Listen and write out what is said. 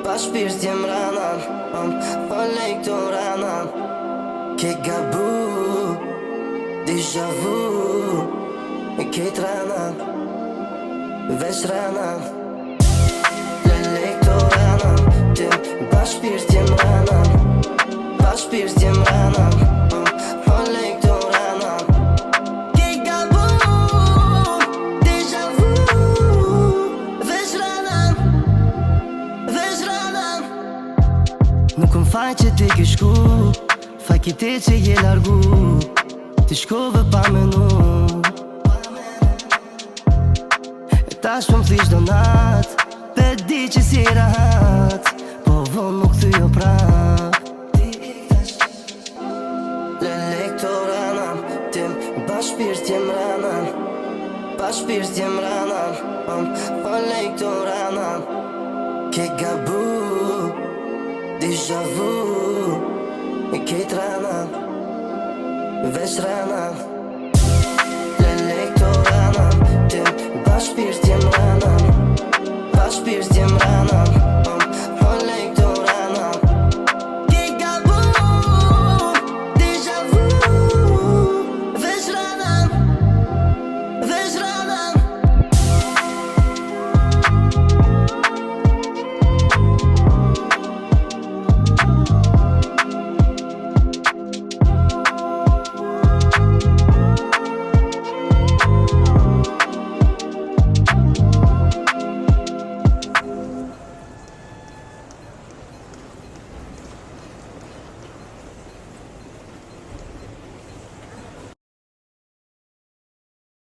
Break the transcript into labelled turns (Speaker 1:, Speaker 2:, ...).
Speaker 1: Pa shpirt jem ranan, po lej këto ranan. Ke gabu, déjà vu, kejt ranan, veç ranan. Lej këto ranan, tim pa shpirt jem ranan. Pa shpirt jem ranan, po lej këto ranan. Ke gabu, déjà vu, veç ranan, veç ranan. Nuk m'faj që ti ki shku, faj ki ti që je largu. Ti shkove pa menu, e tash po m'thish donat, pe di që si rahat, po vonë nuk thyjo prap. Lele këto ranan, tim pa shpirt jem ranan. Pa shpirt jem ranan, po lej këto ranan. Ke gabu, déjà vu, kejt ranan, veç ranan. Lele këto ranan, tim pa shpirt jem ranan. Pa shpirt jem ranan.